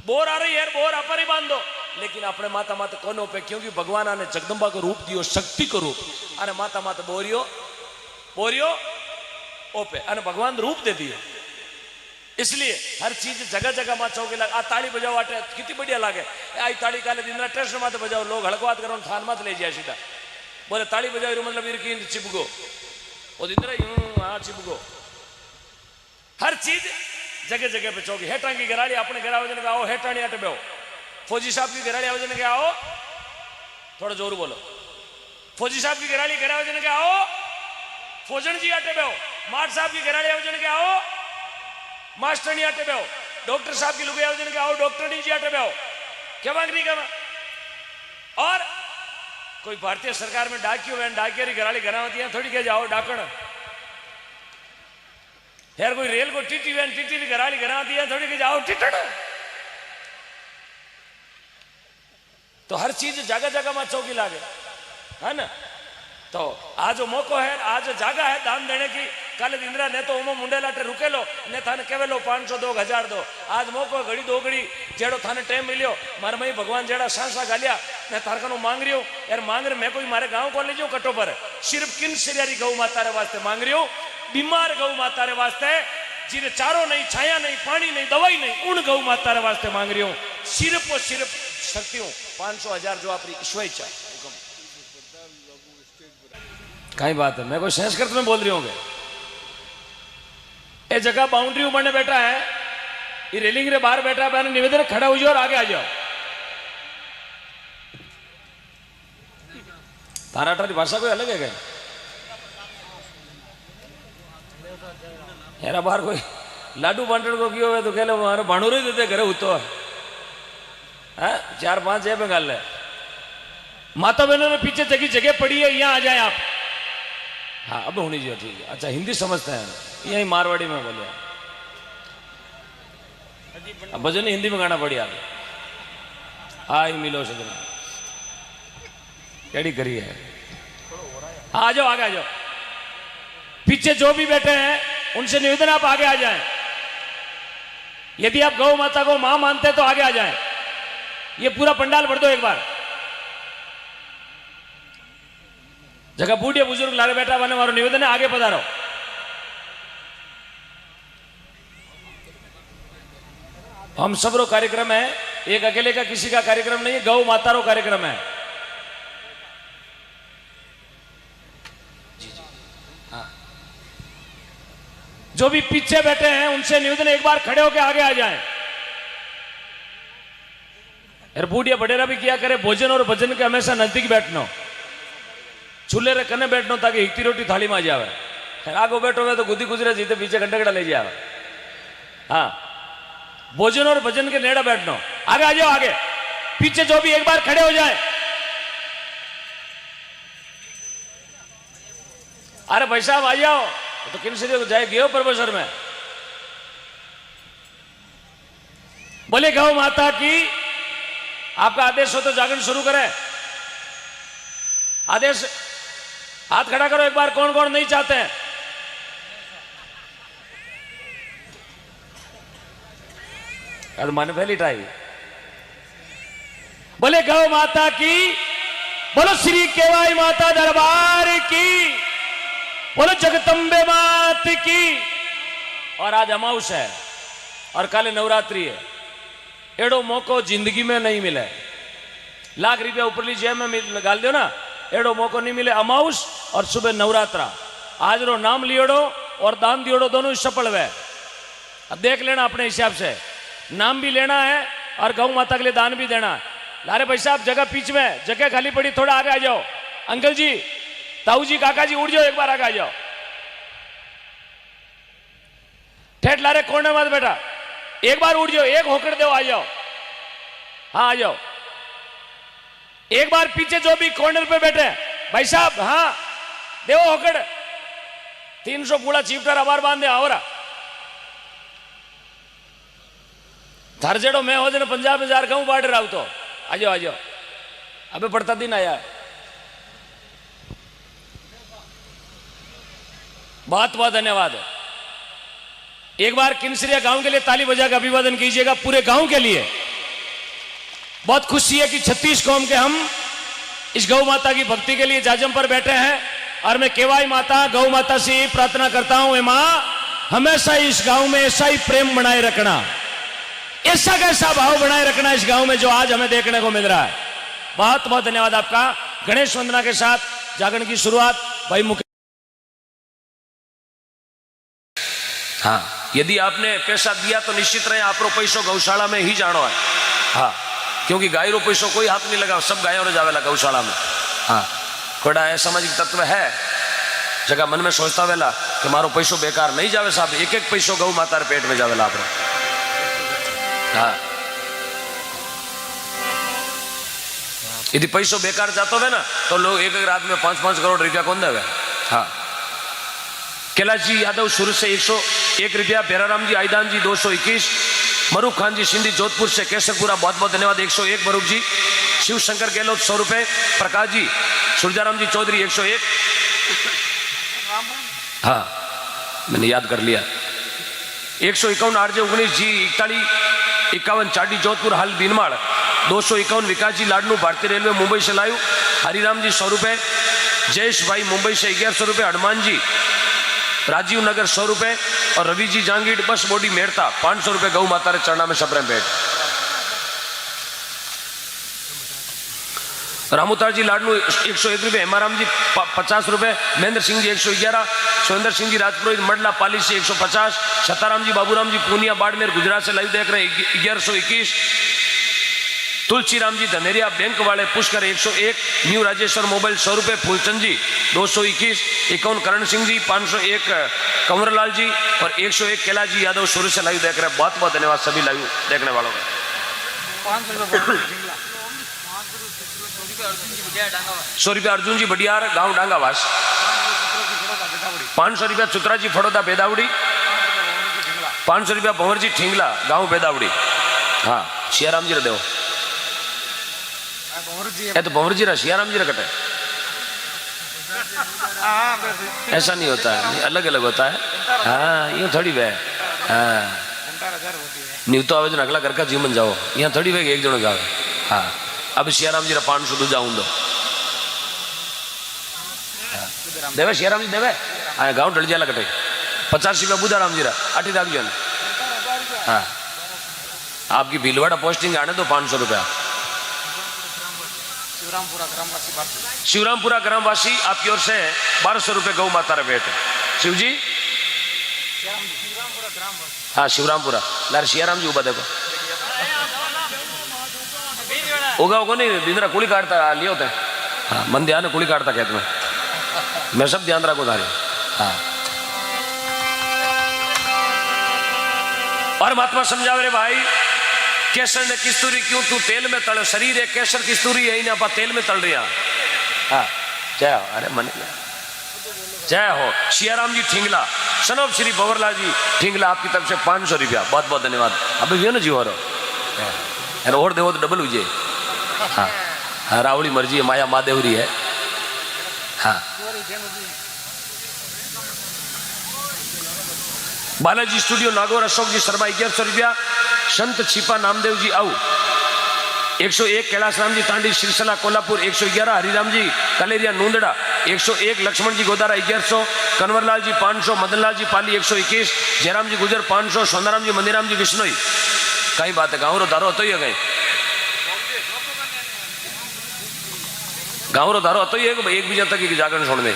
बोर आ रही है बोर अपन ही बांधो लेकिन अपने माता माता कोनो पे क्योंकि भगवान ने जगदम्बा को रूप दियो शक्ति को रूप अरे माता माता बोरियो बोरियो ओपे अने भगवान रूप दे दियो इसलिए हर चीज जगह जगह में चौकी लागे आ ताली बजाओ आटे कितनी बढ़िया लागे आई ताली काले दिन टेस्ट माते बजाओ लोग हड़कवात करो थान मत ले जाए सीधा बोले ताली बजाओ मतलब इरकी चिपको वो दिन हाँ चिपको हर चीज जगह जगह पे चौकी हेटा की गिराड़ी अपने गिरा वजन के आओ हेटाणी आटे बेहो फौजी साहब की गिराड़ी वजन के आओ थोड़ा जोर बोलो फौजी साहब की गिराड़ी गिरा वजन के आओ फौजन जी आटे बेहो माठ साहब की गिराड़ी वजन के आओ मास्टरनी आटे बेहो डॉक्टर साहब की लुगाई वजन के आओ डॉक्टरनी जी आटे बेहो क्या मांग रही क्या और कोई भारतीय सरकार में डाकियो वैन डाकिया घराली घरावती है थोड़ी क्या जाओ डाकण यार कोई रेल को टीटी वैन टीटी घराली घरावती है थोड़ी क्या जाओ टिटण तो हर चीज जगह जगह में चौकी लागे है ना तो आज मौको है आज जगह है दान देने की कल इंदिरा ने तो उमो मुंडे लाटे रुकेलो ने थाने केवेलो 500 दो 1000 दो आज मौको घड़ी दो घड़ी जेड़ो थाने टाइम मिलियो मार मई भगवान जेड़ा सांसा गालिया ने तारकानो मांग रियो यार मांग रे मैं कोई मारे गांव को ले जाऊं कटो पर सिर्फ किन सिरियारी गौ माता रे वास्ते मांग रियो बीमार गौ माता रे वास्ते जिने चारो नहीं छाया नहीं पानी नहीं दवाई नहीं उन गौ माता रे वास्ते मांग रियो सिर्फ और सिर्फ शक्तियों 500 1000 जो अपनी स्वेच्छा कई बात है मैं कोई संस्कृत में बोल रही हूँ ये जगह बाउंड्री ऊपर बैठा है ये रेलिंग रे बाहर बैठा है निवेदन खड़ा हो जाओ और आगे आ जाओ ताराटा की भाषा कोई अलग है क्या हेरा बाहर कोई लाडू बांटन को क्यों है तो कह लो हमारे भाणुर ही देते घरे उतो है 4-5 है बंगाल है माता बहनों ने पीछे जगह जगह पड़ी है यहाँ आ जाए आप हाँ अब होनी चाहिए ठीक है अच्छा हिंदी समझते हैं यही मारवाड़ी में बोले अब भजन हिंदी में गाना पड़ी आप आई मिलो सजना कैडी करी है हाँ आ जाओ आगे आ जाओ पीछे जो भी बैठे हैं उनसे निवेदन आप आगे आ जाएं यदि आप गौ माता को मां मानते हैं तो आगे आ जाएं ये पूरा पंडाल भर दो एक बार जगह बूढ़े बुजुर्ग लारे बैठा बने मारो निवेदन है आगे पधारो हम सब रो कार्यक्रम है एक अकेले का किसी का कार्यक्रम नहीं है गौ माता रो कार्यक्रम है हाँ जो भी पीछे बैठे हैं उनसे निवेदन एक बार खड़े होकर आगे आ जाएं यार बूढ़िया बडेरा भी किया करे भोजन और भजन के हमेशा नजदीक बैठना चूल्हे रे कने बैठनो ताकि हिकती रोटी थाली में आ जावे आगो बैठो हुए तो गुदी गुजरे जीते पीछे घंटा ले जावे हाँ भोजन और भजन के नेड़ा बैठनो आगे आ जाओ आगे पीछे जो भी एक बार खड़े हो जाए अरे भाई साहब आ जाओ तो किन से जाए गयो परमेश्वर में बोले गौ माता की आपका आदेश हो तो जागरण शुरू करें आदेश हाथ खड़ा करो एक बार कौन कौन नहीं चाहते हैं माने पहली ट्राई बोले गौ माता की बोलो श्री केवाई माता दरबार की बोलो जगदम्बे मात की और आज अमावस है और कल नवरात्रि है एड़ो मौको जिंदगी में नहीं मिले लाख रुपया ऊपरली जेब में गाल दो ना एड़ो मौको नहीं मिले अमावस और सुबह नवरात्रा आज रो नाम लियोड़ो और दान दियोड़ो दोनों सफल हुए अब देख लेना अपने हिसाब से नाम भी लेना है और गौ माता के लिए दान भी देना है लारे भाई साहब जगह पीछ में जगह खाली पड़ी थोड़ा आगे आ जाओ अंकल जी ताऊ जी काका जी उड़ जाओ एक बार आगे आ जाओ ठेठ लारे कोने मत बेटा एक बार उड़ जाओ एक होकर दो आ जाओ हाँ आ जाओ एक बार पीछे जो भी कॉर्नर पे बैठे भाई साहब हाँ देव होकड़ 300 पूरा चीपटर आभार बांधे आवरा थारजेड़ो मैं हो जाने पंजाब में जार कहूं बाढ़ रहा हूं तो आ जाओ अबे पड़ता दिन आया बहुत बहुत धन्यवाद एक बार किन्सरिया गांव के लिए ताली बजा के अभिवादन कीजिएगा पूरे गांव के लिए बहुत खुशी है कि 36 कौम के हम इस गौ माता की भक्ति के लिए जाजम पर बैठे हैं और मैं केवाई माता गौ माता से प्रार्थना करता हूं, मां हमेशा इस गांव में ऐसा ही प्रेम बनाए रखना, ऐसा कैसा भाव बनाए रखना इस गांव में जो आज हमें देखने को मिल रहा है। बहुत बहुत धन्यवाद आपका। गणेश वंदना के साथ जागरण की शुरुआत भाई मुकेश। हाँ, यदि आपने पैसा दिया तो निश्चित रहे आपरो पैसो गौशाला में ही जानो है। हाँ, क्योंकि गाय रो पैसो कोई हाथ नहीं लगा, सब गायों रे जावेला गौशाला में। हाँ, कोड़ा है सामाजिक तत्व है जगह मन में सोचता वेला कि मारो पैसो बेकार नहीं जावे साहब, एक एक पैसो गौ माता रे पेट में जावेला आपरो। हाँ, यदि पैसो बेकार जातो है ना तो लोग एक एक रात में 5-5 करोड़ रुपया कौन देवे। हाँ, कैलाश जी यादव सूरत से 101 रुपया, बेराराम जी आईदान जी 221, मरूफ खान जी सिंधी जोधपुर से केसरपुरा बहुत बहुत धन्यवाद 101 मरूफ जी, शिव शंकर गहलोत 100 रुपए, प्रकाश जी सुरजाराम जी चौधरी 101। हाँ, मैंने याद कर लिया। 151 आरजे 19 जी 4151 चाडी जोधपुर हाल बीनमाड़ 251 विकास जी लाडनू भारतीय रेलवे मुंबई से लायू, हरिराम जी 100 रुपए, जयेश भाई मुंबई से 1100 रुपए, हनुमान जी राजीव नगर 100 रुपए और रवि जी जांगीर बस बॉडी मेड़ता 500 रुपए गौ माता रे चरणा में सप्रेम भेंट। रामोतार जी लाडनू 101 रुपए, हेमाराम जी 50 रुपए, महेंद्र सिंह जी 111, सुरेंद्र सिंह जी राजपुरोहित मडला पाली से 150, छताराम जी बाबूराम जी पूनिया बाड़मेर गुजरात से लाइव देख रहे हैं 1121, तुलसीराम जी धनेरिया बैंक वाले पुष्कर 101, न्यू राजेश्वर मोबाइल 100 रुपए, फूलचंद जी 221, 51 करण सिंह जी 501, कंवरलाल जी और 101 कैलाश जी यादव सूरत से लाइव देख रहे हैं। बहुत बहुत धन्यवाद सभी लाइव देखने वालों का। 100 रुपया अर्जुन जी बडियार गांव डांगावास, 500 रुपया चुत्रा जी फड़ोदा बेदावड़ी, 500 रुपया भंवर जी ठिंगला गांव बेदावड़ी। हाँ, सियाराम जी देव तो भंवर जी सियाराम जी कटे, ऐसा नहीं होता है, अलग अलग होता है। हाँ, यूं थोड़ी वे। हाँ, न्यू तो आवे अगला घर का जीवन जाओ, यहाँ थोड़ी वे एक जनो जावे। हाँ, अब सियाराम जी 500 दूजा हूं दो देवे, सियाराम जी देवे। हाँ, गाँव ढल जाला कटे 50 रुपया बुधा राम जी अटी राख जो। हाँ, आपकी भीलवाड़ा पोस्टिंग आने दो 500 रुपया। शिवरामपुरा ग्रामवासी आपकी ओर से 1200 रुपए गौ माता रे भेंट। शिव जी, हाँ शिवरामपुरा लार सियाराम जी उबा देखो होगा होगा नहीं बिंद्रा कुली काटता लिया होते। हाँ, मन ध्यान कुली काटता खेत में, मैं सब ध्यान रखो तारे। हाँ, और महात्मा समझावे रे भाई, केसर ने किस्तूरी क्यों तू तेल में तल, शरीर है केसर किस्तूरी है, इन्हें तेल में तल रही। हाँ, जय हो। अरे मन जय हो। सियाराम जी ठिंगला, सनोब श्री भंवरलाल जी ठिंगला आपकी तरफ से 500 रुपया, बहुत बहुत धन्यवाद। अभी भी है ना जी और देवो तो डबल हुई। हाँ, हाँ, रावड़ी मर्जी है, माया महादेवरी है। हाँ, बालाजी स्टूडियो नागौर अशोक जी शर्मा 1100 रुपया, संत छिपा नामदेव जी आऊ 101, कैलाश राम जी तांडी श्रीसला कोल्हापुर 111, हरिराम जी कलेरिया नूंदड़ा 101, लक्ष्मण जी गोदारा 1100, कन्वरलाल जी 500, मदनलाल जी पाली 121, जयराम जी गुजर 500, सोनाराम जी मंदिराम जी विष्णोई। कई बात है, गाँव रो धारो होतो ही है, कहीं गाँव रो धारो होतो ही है कि एक बीजा तक की जागरण छोड़ दे।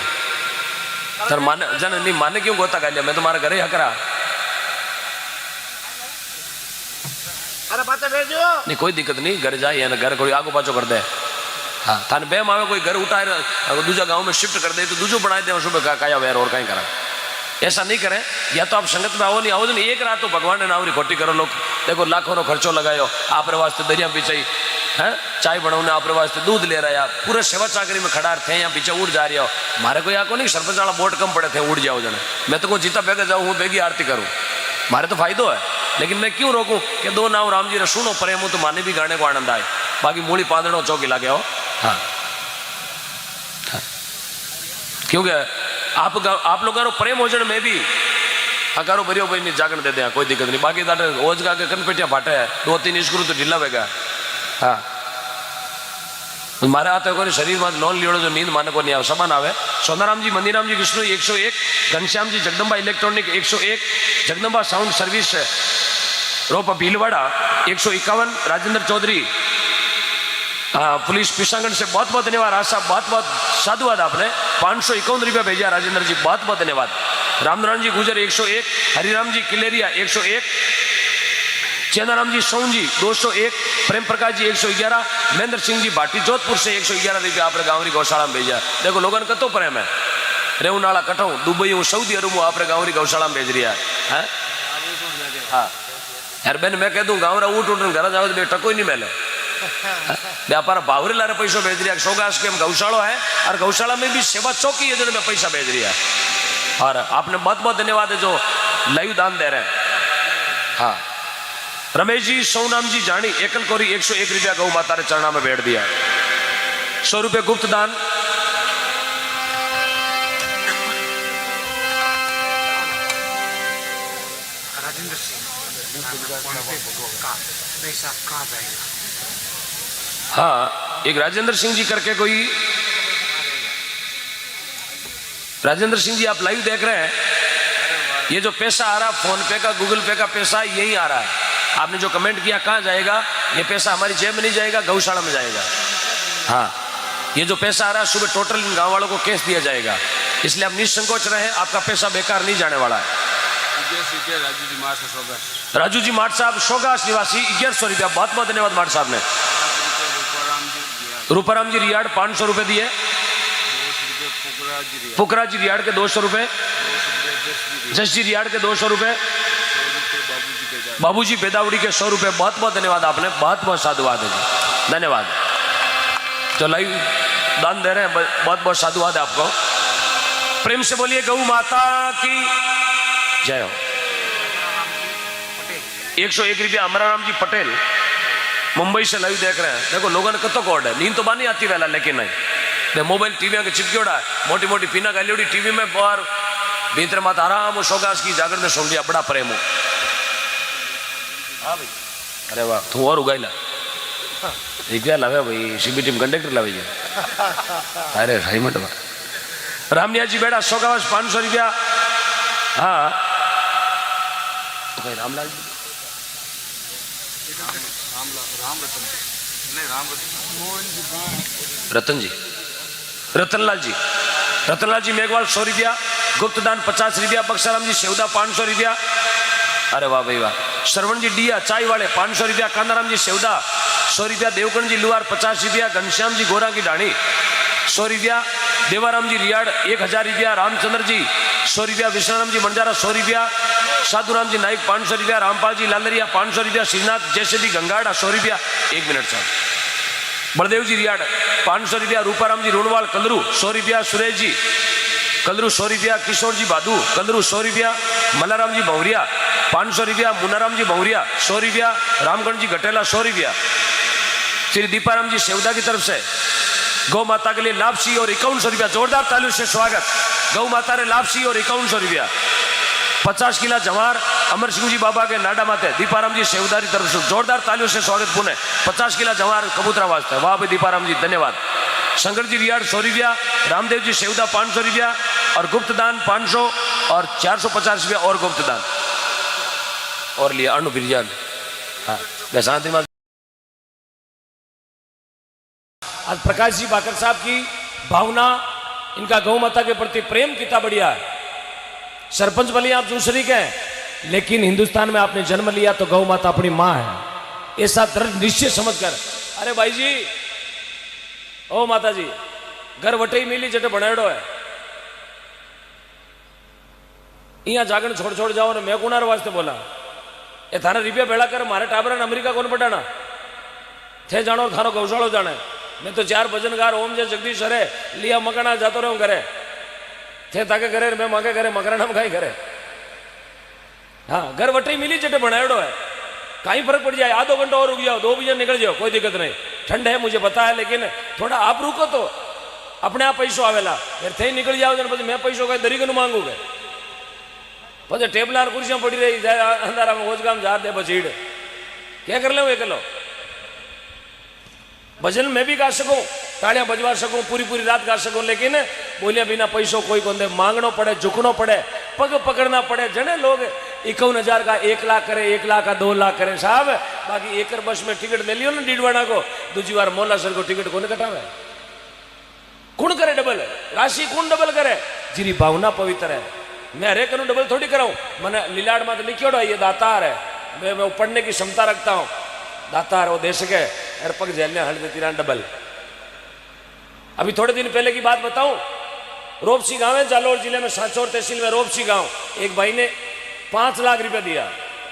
सर माने जन नहीं माने क्यों गोता गालिया, मैं तुम्हारे घरे हकरा। अरे बात भेजो नहीं, कोई दिक्कत नहीं, घर जाए ना, घर कोई आगो पाछो कर दे। हाँ, थाने बेम आवे कोई घर उठाए दूसरा गांव में शिफ्ट कर दे तो दूसरो बनाए दे सुबह काया वैर और कहीं करा। ऐसा नहीं करें, या तो आप संगत में आओ नहीं आओ नहीं, एक रात तो भगवान ने नावरी खोटी करो। लोग देखो लाखों नो खर्चो लगायो आप वास्ते, दरिया बिछाई है, चाय बनाने आप वास्ते, दूध ले रहा है, पूरे सेवा चाकरी में खड़ा थे, यहाँ पीछे उड़ जा रही हो। मारे कोई आको नहीं, सरपंच वाला बोट कम पड़े थे, उड़ जाओ जने। मैं तो को जीता बेगा जाऊँ हूँ, बेगी आरती करूँ, मारे तो फायदो है, लेकिन मैं क्यों रोकूं कि दो नाव राम जी रे सुनो प्रेम तो माने भी गाने को आनंद आए, बाकी मूली पादड़ो चौकी लागे हो। हाँ, हाँ, क्योंकि आप लोगों को प्रेम हो में भी अकारो भरियो भाई नहीं जागरण दे दे, कोई दिक्कत नहीं। बाकी दाटे ओज का कन पेटिया फाटे है, 2-3 स्क्रू तो ढीला बेगा। हाँ, मारे हाथ कोई शरीर में लोन लियो जो नींद माने को नहीं आवे समान आवे। Sonaram ji Mandiram ji Vishnu 101, Ghanshyam ji Jagdamba electronic 101, Jagdamba sound service रोप भीलवाड़ा 151, राजेंद्र चौधरी पुलिस पिशांगढ़ से बहुत बहुत धन्यवाद। आशा बहुत बहुत साधुवाद आपने 551 रुपया भेजा राजेंद्र जी, बहुत बहुत धन्यवाद। रामनारायण जी गुजर 101, हरिराम जी किलेरिया 101, चेनाराम जी सोन जी 201, प्रेम प्रकाश जी 111, महेंद्र सिंह जी भाटी जोधपुर से 111 रुपया आपने गांवरी गौशाला में भेजा। देखो लोगन कतो प्रेम है, रेवनाला कटो दुबई हूँ सऊदी अरब हूँ आपने गांवरी गौशाला में भेज रहा है। हाँ यार बेन मैं कह दूं गाँव ऊट उठ घर जाओ तो टको ही नहीं मिले व्यापार बावरे लारे पैसा भेज रहा है। सोगास के गौशाला है और गौशाला में भी सेवा चौकी है जो मैं पैसा भेज रहा है। और आपने बहुत बहुत धन्यवाद है जो लाइव दान दे रहे हैं। हाँ रमेश जी सोनाम जी जानी एकल कोरी 101 रुपया गौ माता ने चरणा में बैठ दिया। 100 रुपये गुप्त दान। हाँ एक राजेंद्र सिंह जी करके कोई, राजेंद्र सिंह जी आप लाइव देख रहे हैं, ये जो पैसा आ रहा फोन पे का गूगल पे का पैसा यही आ रहा है। आपने जो कमेंट किया कहाँ जाएगा, ये पैसा हमारी जेब में नहीं जाएगा, गौशाला में जाएगा। हाँ ये जो पैसा आ रहा है सुबह टोटल इन गाँव वालों को कैश दिया जाएगा, इसलिए आप निसंकोच रहे, आपका पैसा बेकार नहीं जाने वाला है। राजू जी माठ साहब शोगास निवासी 1100 रुपया, बहुत बहुत धन्यवाद माठ साहब ने। रूपाराम जी रियाड़ 500 रुपए दिए। पुकरा जी रियाड़ के 200 रुपए, जस जी रियाड़ के 200 रुपए, बाबूजी बेदावड़ी के 100 रुपए, बहुत बहुत धन्यवाद आपने, बहुत बहुत साधुवाद है जी, धन्यवाद। जो लाइव दान दे रहे हैं बहुत बहुत साधुवाद है आपको। प्रेम से बोलिए गौ माता की जय हो। 101 रुपया अमराराम जी पटेल मुंबई से लाइव देख रहे हैं। देखो लोगों ने कतो कोड है, नींद तो बानी आती वेला लेकिन नहीं मोबाइल टीवी के चिपक्योड़ा है, मोटी मोटी पीना गाली टीवी में बाहर भीतर माता आराम सोगास की जागर ने सुन लिया, बड़ा प्रेम हो। हाँ भाई अरे वाह तू और उगाईला क्या लावे भाई, सीबी टीम कंडक्टर लावे जी। अरे भाई मत रामनिया जी बेटा सोगास 500 रुपया। हाँ रामलाल जी रतन जी रतनलाल जी मेघवाल 100 रुपया, गुप्त दान 50 रुपया, बक्साराम जी सेवदा 500 रुपया। अरे वाह भाई वाह। श्रवण जी डिया चाय वाले 500 रुपया, कांदाराम जी सेवदा 100 रुपया, देवकण जी लुहार 50 रुपया, घनश्याम जी गोरा की डाणी 100 रुपया, देवाराम जी रियाड़ 1000 रुपया, रामचंद्र जी 100 रुपया, विश्वनाराम जी बंजारा 100 रुपया, साधुराम जी नाइक 500 रुपया, रामपाल जी लालरिया 500 रुपया, श्रीनाथ जैसे भी गंगाड़ा 100 रुपया। 1 मिनट साहब। बलदेव जी रियाड़ 500 रुपया, रूपाराम जी रोनवाल कलरू 100 रुपया, सुरेश जी कलरू 100 रुपया, किशोर जी बादू कलरू 100 रुपया, मल्लाराम जी भौरिया 500 रुपया, मुनाराम जी भौरिया 100 रुपया, रामगढ़ जी घटेला 100 रुपया। श्री दीपाराम जी सेवदा की तरफ से गौ माता के लिए लापसी और 5100 रुपया, जोरदार तालियों से स्वागत। गौ माता ने लापसी और 5100 रुपया। 50 किला जवार अमर सिंह जी बाबा के नाडा माते दीपाराम जी सेवदारी तरफ से जोरदार तालियों से स्वागत पुणे। 50 किला जवार कबूतरा वास्ते, वाह भाई दीपाराम जी धन्यवाद। शंकर जी रियाड़ 100 रुपया, रामदेव जी सेवदा 500 रुपया और गुप्त दान 500 और 450 रुपया और गुप्त दान और लिया अनु बिरजान। हाँ शांति माता। आज प्रकाश जी बाकर साहब की भावना, इनका गौ माता के प्रति प्रेम कितना बढ़िया है। सरपंच भले आप दूसरी के हैं, लेकिन हिंदुस्तान में आपने जन्म लिया तो गौ माता अपनी माँ है, ऐसा दृढ़ निश्चय समझकर। अरे भाई जी ओ माता जी घर वटे ही मिली जटे बनाड़ो है, यहाँ जागरण छोड़ छोड़ जाओ ने मैं कुनार वास्ते बोला ए थारा रुपया भेड़ा कर मारे टाबरा ने अमेरिका कौन पटाना थे जानो थारो गौशालो जाने। मैं तो 4 भजनगार ओम जय जगदीश हरे लिया मकाना जातो रहो घरे थे ताके घरे मैं मांगे घरे मकरा नाम खाई घरे। हाँ घर वटे मिली जटे बनाड़ो है, कहीं फर्क पड़ जाए, आधो घंटा और रुक जाओ, 2 बजे निकल जाओ, कोई दिक्कत नहीं। ठंड है मुझे पता है, लेकिन थोड़ा आप रुको तो अपने आप पैसो आवेला। फिर थे निकल जाओ तो मैं पैसो कहीं दरी को मांगू गए पचे टेबलार कुर्सियां पड़ी रही जाए अंधारा में ओजगाम जार दे बचीड़ क्या कर ले वो लो। भजन में भी गा सकूं, तालियां बजवा सकूं, पूरी पूरी रात गा सकूं, लेकिन बोलिया बिना पैसों कोई को दे, मांगनो पड़े, झुकनो पड़े, पग पकड़ना पड़े। जने लोग 51,000 का 1 लाख करे, 1 लाख का 2 लाख करे साहब, बाकी एकर बस में टिकट ले लियो ना डीडवाना को, दूसरी बार मोला सर को टिकट कौन कटावे? कौन करे डबल राशि? कौन डबल करे? जिरी भावना पवित्र है। मैं हरेक करूं डबल थोड़ी कराऊं। मैंने लीलाड़ में तो लिखियोड़ा ये दातार है, मैं पढ़ने की क्षमता रखता हूं। दातार वो दे सके, अरे पग जेल में हट देती रहा डबल। अभी थोड़े दिन पहले की बात बताऊं, रोपसी गांव है जालौर जिले में, सांचौर तहसील में रोपसी गांव। एक भाई ने 5 लाख रुपया दिया,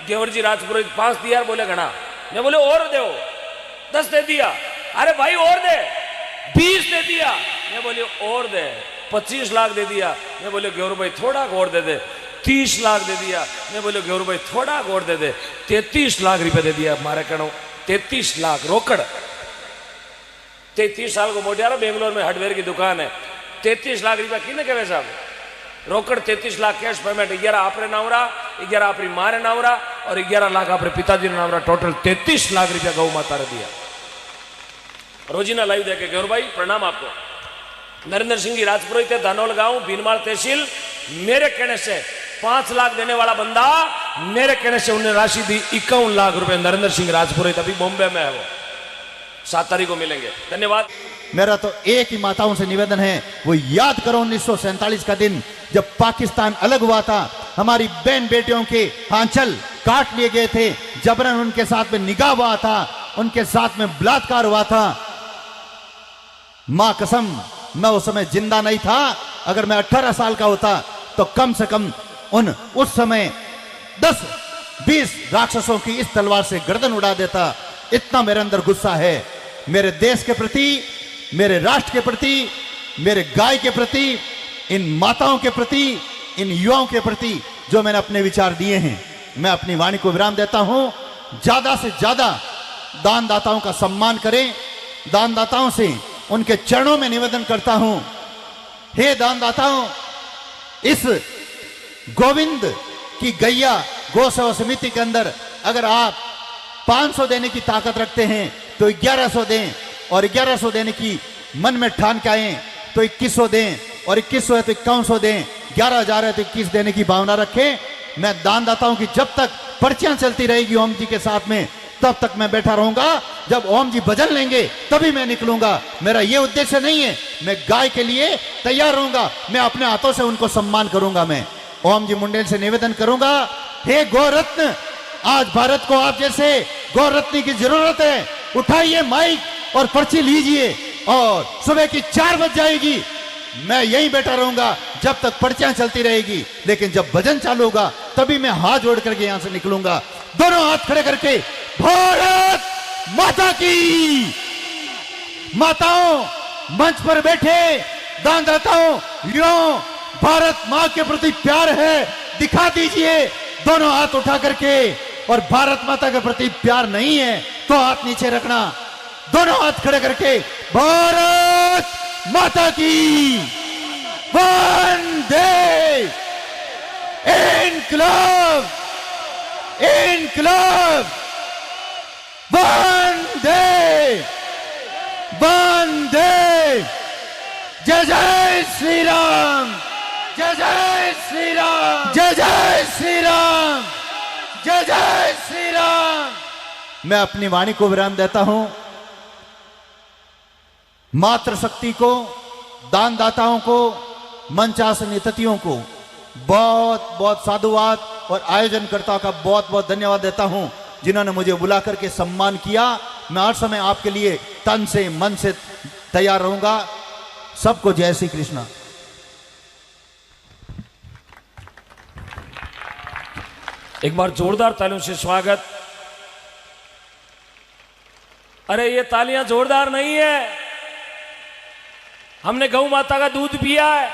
गेवर जी राजपुरोहित 5 दिया, बोले घना। मैं बोले और दो, 10 दे दिया। अरे भाई और दे, 20 दे दिया। मैं बोले और दे, 25 लाख दे दिया। मैं बोले गेवर भाई थोड़ा और दे दे। 30 लाख दे दिया। मैं बोले गेवर भाई थोड़ा और दे दे। 33 लाख रुपया दे दिया मारे कणो, 33 लाख रोकड़। 33 साल को मोटियारा, बेंगलोर में हार्डवेयर की दुकान है। 33 लाख रुपया किने कहे साहब? रोकड़ 33 लाख कैश पेमेंट। 11 आपरे नावरा, 11 अपनी मारे नावरा और 11 लाख अपने पिताजी ने नावरा। टोटल 33 लाख रुपया गौ माता ने दिया। रोजीना लाइव देखे गौर भाई प्रणाम आपको। नरेंद्र सिंह जी राजपुरोहित है, धानोल गांव, बीनमाल तहसील। मेरे कहने से 5 लाख देने वाला बंदा, मेरे कहने से उन्हें राशि दी 51 लाख रुपए। नरेंद्र सिंह राजपुरोहित अभी बॉम्बे में है, वो 7 तारीख को मिलेंगे। धन्यवाद। मेरा तो एक ही माताओं से निवेदन है, वो याद करो 1947 का दिन जब पाकिस्तान अलग हुआ था। हमारी बहन बेटियों के आंचल काट लिए गए थे, जबरन उनके साथ में निकाह हुआ था, उनके साथ में बलात्कार हुआ था। मां कसम, मैं उस समय जिंदा नहीं था। अगर मैं 18 साल का होता तो कम से कम उस समय 10-20 राक्षसों की इस तलवार से गर्दन उड़ा देता। इतना मेरे अंदर गुस्सा है, मेरे देश के प्रति, मेरे राष्ट्र के प्रति, मेरे गाय के प्रति, इन माताओं के प्रति, इन युवाओं के प्रति जो मैंने अपने विचार दिए हैं। मैं अपनी वाणी को विराम देता हूं। ज्यादा से ज्यादा दानदाताओं का सम्मान करें। दानदाताओं से उनके चरणों में निवेदन करता हूं, हे दानदाताओं, इस गोविंद की गैया गौ सेवा समिति के अंदर अगर आप 500 देने की ताकत रखते हैं तो 1100 दें, और 1100 देने की मन में ठान के आए तो 2100 दें, और 2100 है तो 5100 दें, 11,000 है तो 21 देने की भावना रखें। मैं दानदाताओं की जब तक पर्चियां चलती रहेगी ओम जी के साथ में, तब तक मैं बैठा रहूंगा। जब ओम जी भजन लेंगे तभी मैं निकलूंगा। मेरा यह उद्देश्य नहीं है, मैं गाय के लिए तैयार रहूंगा। मैं अपने हाथों से उनको सम्मान करूंगा। मैं ओम जी मुंडेल से निवेदन करूंगा, हे गौरत्न, आज भारत को आप जैसे गौरत्न की जरूरत है। उठाइए माइक और पर्ची लीजिए, और सुबह की 4 बज जाएगी, मैं यहीं बैठा रहूंगा जब तक पर्चियां चलती रहेगी। लेकिन जब भजन चालू होगा तभी मैं हाथ जोड़ करके यहां से निकलूंगा। दोनों हाथ खड़े करके भारत माता की। माताओं, मंच पर बैठे दानदाताओं, युवाओं, भारत मां के प्रति प्यार है, दिखा दीजिए दोनों हाथ उठा करके। और भारत माता के प्रति प्यार नहीं है तो हाथ नीचे रखना। दोनों हाथ खड़े करके भारत माता की। वंदे इनकलाब, इनकलाब, वंदे, वंदे। जय जय श्री राम, जय जय श्री राम, जय जय श्री राम, जय जय श्री राम। मैं अपनी वाणी को विराम देता हूं। मातृशक्ति को, दानदाताओं को, मंचासन अतिथियों को बहुत बहुत साधुवाद, और आयोजनकर्ताओं का बहुत बहुत धन्यवाद देता हूं जिन्होंने मुझे बुला करके सम्मान किया। मैं हर समय आपके लिए तन से मन से तैयार रहूंगा। सबको जय श्री कृष्ण। एक बार जोरदार तालियों से स्वागत। अरे ये तालियां जोरदार नहीं है, हमने गौ माता का दूध पिया है।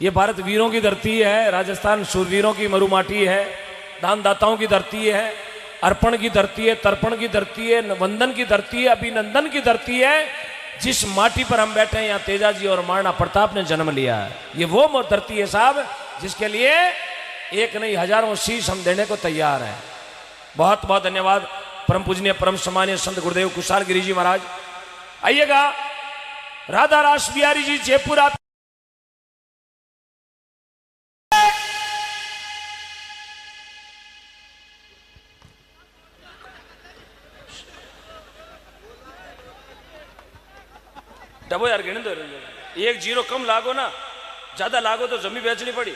ये भारत वीरों की धरती है, राजस्थान शूरवीरों की मरुमाटी है, दानदाताओं की धरती है, अर्पण की धरती है, तर्पण की धरती है, वंदन की धरती है, अभिनंदन की धरती है। जिस माटी पर हम बैठे हैं, यहाँ तेजाजी और महाराणा प्रताप ने जन्म लिया है। ये वो धरती है साहब जिसके लिए एक नहीं हजारों शीश हम देने को तैयार हैं। बहुत बहुत धन्यवाद। परम पूजनीय परम सम्मानीय संत गुरुदेव कुशाल गिरी जी महाराज। आइएगा, राधा रास बिहारी जी जयपुर आप डबो यार गिने दो, एक जीरो कम लागो ना, ज्यादा लागो तो जमी बेचनी पड़ी।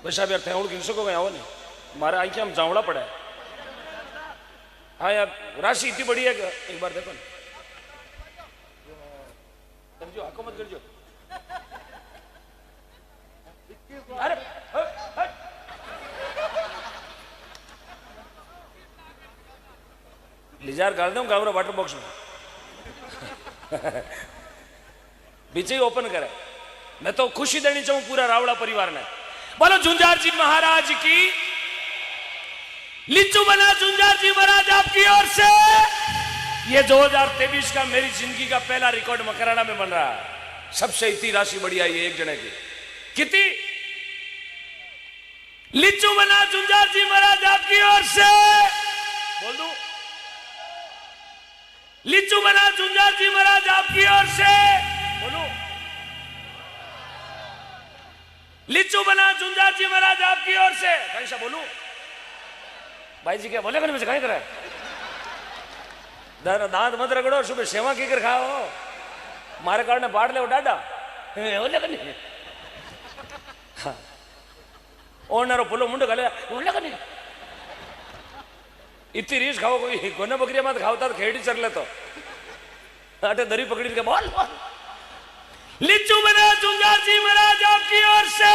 बस आप यार थे गिनसो को गया हो नहीं, हमारे आई के हम जावड़ा पड़ा है। हाँ यार राशि इतनी बड़ी है कि एक बार देखो ना, समझो आंखों मत गिरजो। अरे लिजार गाल दूं गावरा वाटर बॉक्स में बीच ही ओपन करे। मैं तो खुशी देनी चाहूं पूरा रावड़ा परिवार ने। बोलो झुंझार जी महाराज की, लिच्चू बना झुंझार जी महाराज आपकी ओर से। ये 2023 का मेरी जिंदगी का पहला रिकॉर्ड मकराना में बन रहा है। सबसे इतनी राशि बढ़िया है एक जने की। कितनी? लिच्चू बना झुंझार जी महाराज आपकी ओर से। बोल दूं? लिच्चू बना झुंझार जी महाराज आपकी ओर से। बोलो, लिच्चू बना झुंझार जी महाराज आपकी ओर से। कैसा बोलूं? भाई जी क्या बोले? मुझे कहीं करे दांत मत रगड़ो, सुबह सेवा की कर खाओ, मारे कारण बाढ़ ले डाडा बोले नहीं। हाँ ओनारो पुलो मुंडो गले बोले नहीं। इतनी रीस खाओ, कोई गोने बकरिया मत खाओ तो खेड़ी चल ले तो अटे दरी पकड़ी के बोल बोल। लिच्चू बना झुंझार जी महाराज आपकी ओर से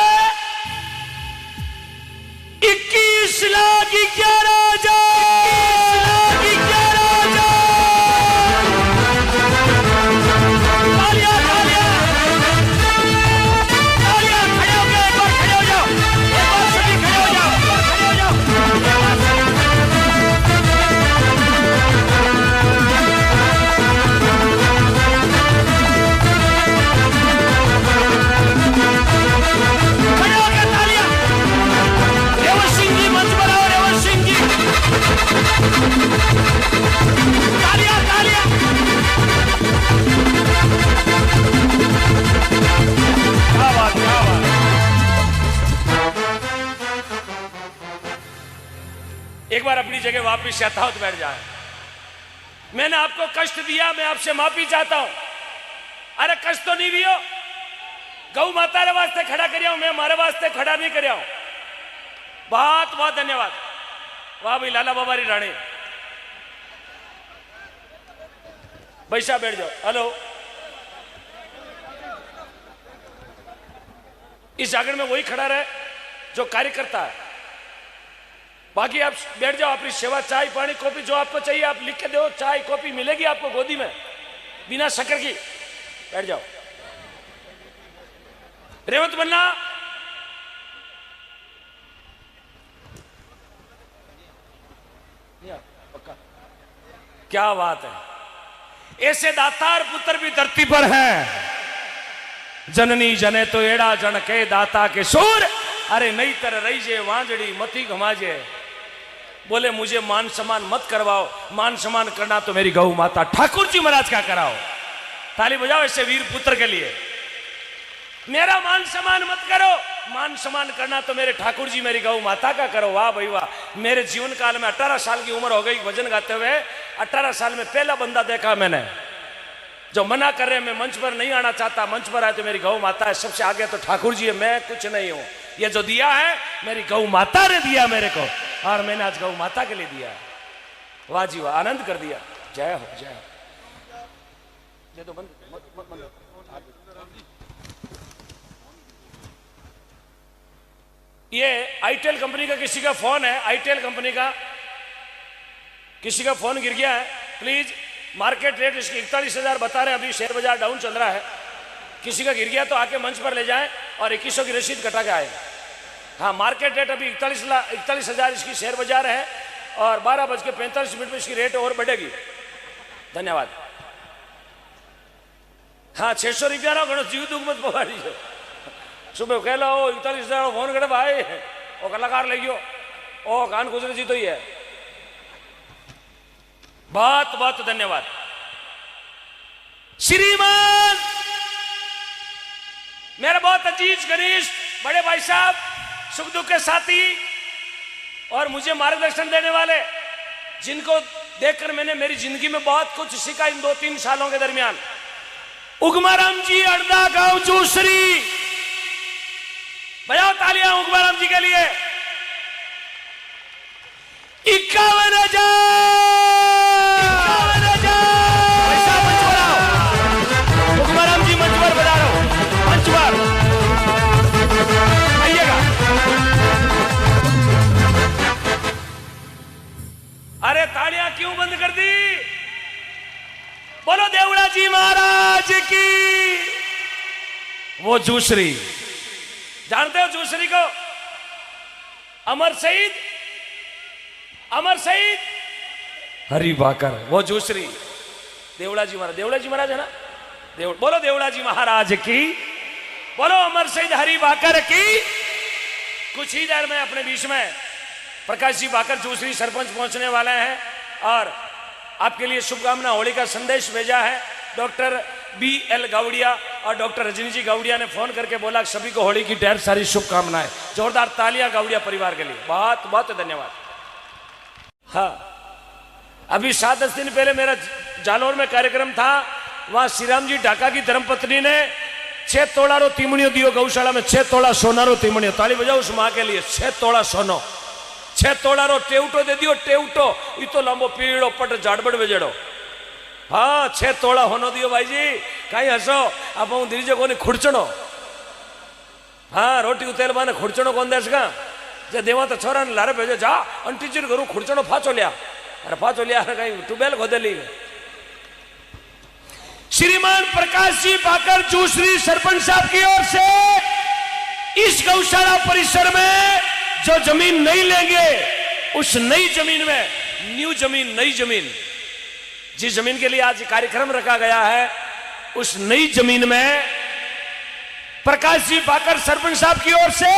21 लाख 11,000 तालियां तालियां तालियां। खड़े हो गए, एक बार खड़े हो जाओ, एक बार सभी खड़े हो जाओ, खड़े हो जाओ। तालियां तालियां। क्या बात, क्या बात। एक बार अपनी जगह वापिस यथावत बैठ जाए। मैंने आपको कष्ट दिया, मैं आपसे माफी चाहता हूं। अरे कष्ट तो नहीं दियो, गौ माता रे वास्ते खड़ा करिया हूं, मैं हमारे वास्ते खड़ा नहीं करिया हूं। बहुत बहुत धन्यवाद। वाह भाई लाला बाबा री रानी। बैठा बैठ जाओ। हेलो, इस आंगन में वही खड़ा रहे जो कार्यकर्ता है। बाकी आप बैठ जाओ, अपनी सेवा, चाय पानी कॉफी जो आपको चाहिए आप लिख के दो, चाय कॉफी मिलेगी आपको गोदी में बिना शक्कर की। बैठ जाओ। रेवंत बनना। क्या बात है। ऐसे दातार पुत्र भी धरती पर हैं। जननी जने तो एड़ा जन के दाता के सूर। अरे नहीं तर रही जे वांजड़ी मती घमाजे। बोले मुझे मान सम्मान मत करवाओ, मान सम्मान करना तो मेरी गौ माता ठाकुर जी महाराज का कराओ। ताली बजाओ ऐसे वीर पुत्र के लिए। मेरा मान सम्मान मत करो, मान सम्मान करना तो मेरे ठाकुर जी मेरी गौ माता का करो। वाह भाई वाह। मेरे जीवन काल में 18 साल की उम्र हो गई भजन गाते हुए। 18 साल में पहला बंदा देखा मैंने जो मना कर रहे मैं मंच पर नहीं आना चाहता, मंच पर आए तो मेरी गौ माता है। सबसे आगे तो ठाकुर जी है, मैं कुछ नहीं हूं। ये जो दिया है मेरी गौ माता ने दिया मेरे को, और मैंने आज गौ माता के लिए दिया। वाह जी वाह, आनंद कर दिया। जय हो जय हो। ये तो बंद ये आईटेल कंपनी का किसी का फोन है, आईटेल कंपनी का किसी का फोन गिर गया है। प्लीज मार्केट रेट इसकी 41,000 बता रहे हैं, अभी शेयर बाजार डाउन चल रहा है। किसी का गिर गया तो आके मंच पर ले जाएं और 2100 की रसीद कटा के आए। हाँ मार्केट रेट अभी 41,000 इसकी शेयर बाजार है और 12:45 में इसकी रेट और बढ़ेगी। धन्यवाद। हाँ 600 रुपया ना घणो जीव दुख मत पवाड़ी सुबह कह लो 41 फोन करे भाई वो कलाकार ले गयो ओ कान गुजरे जी तो ही है। बहुत बहुत धन्यवाद श्रीमान, मेरे बहुत अजीज घनिष्ठ बड़े भाई साहब, सुख दुख के साथी और मुझे मार्गदर्शन देने वाले, जिनको देखकर मैंने मेरी जिंदगी में बहुत कुछ सीखा इन 2-3 सालों के दरमियान। उगमाराम जी अड़दा गांव जूसरी, बजाओ तालियां उगमाराम जी के लिए। 51,000 पैसा मंच पर आओ, उगमाराम जी मंच पर बजा रहा मंच पर आइएगा। अरे तालियां क्यों बंद कर दी? बोलो देवड़ा जी महाराज की। वो जूसरी, जानते हो जूसरी को? अमर शहीद हरि भाकर, वो जूसरी देवड़ा जी महाराज है ना? बोलो देवड़ा जी महाराज की, बोलो अमर शहीद हरि भाकर की। कुछ ही देर में अपने बीच में प्रकाश जी भाकर जूसरी सरपंच पहुंचने वाले हैं और आपके लिए शुभकामना होली का संदेश भेजा है। डॉक्टर BL गावड़िया और डॉक्टर रजनी जी गावड़िया ने फोन करके बोला सभी को होली की ढेर सारी शुभकामनाएं। जोरदार तालियां गावड़िया परिवार के लिए, बहुत बहुत धन्यवाद। हाँ, अभी 7-10 दिन पहले मेरा जालौर में कार्यक्रम था, वहां श्री राम जी ढाका की धर्मपत्नी ने 6 तोला रो तीमणियों दियो गौशाला में, 6 तोला सोना रो तीमणियों। ताली बजाओ उस मां के लिए। 6 तोला सोनो, 6 तोला रो टेवटो दे दियो, टेवटो ये तो लंबो पीड़ो पट झाड़बड़ वेजड़ो। हाँ, 6 तोला होनो दियो भाई जी, कहीं हसो आप हूँ धीरे को खुड़चणो। हाँ, रोटी उतेल माने खुड़चणो कौन देश का जे देवा तो छोरा ने लारे भेजो जा अंटीचर करू खुड़चणो फाचो लिया। अरे फाचो लिया कहीं ट्यूबवेल खोदे ली। श्रीमान प्रकाश जी भाकर जूसरी सरपंच साहब की ओर से इस गौशाला परिसर में जो जमीन नहीं लेंगे, उस नई जमीन में, न्यू जमीन, नई जमीन, जिस जमीन के लिए आज कार्यक्रम रखा गया है, उस नई जमीन में प्रकाश जी भाकर सरपंच साहब की ओर से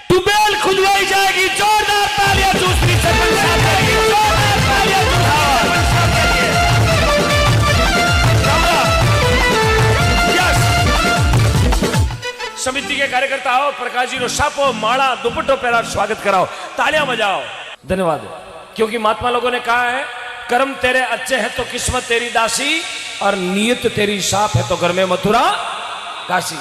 ट्यूबवेल खुदवाई जाएगी। जोरदार तालियां जूसरी सरपंच साहब के लिए, जोरदार तालियां जूसरी सरपंच साहब के लिए। समिति के कार्यकर्ता हो, प्रकाश जी नो सापो माला दुपट्टो पहला स्वागत कराओ, तालियां बजाओ। धन्यवाद। क्योंकि महात्मा लोगों ने कहा है कर्म तेरे अच्छे हैं तो किस्मत तेरी दासी और नीयत तेरी साफ है तो घर में मथुरा काशी।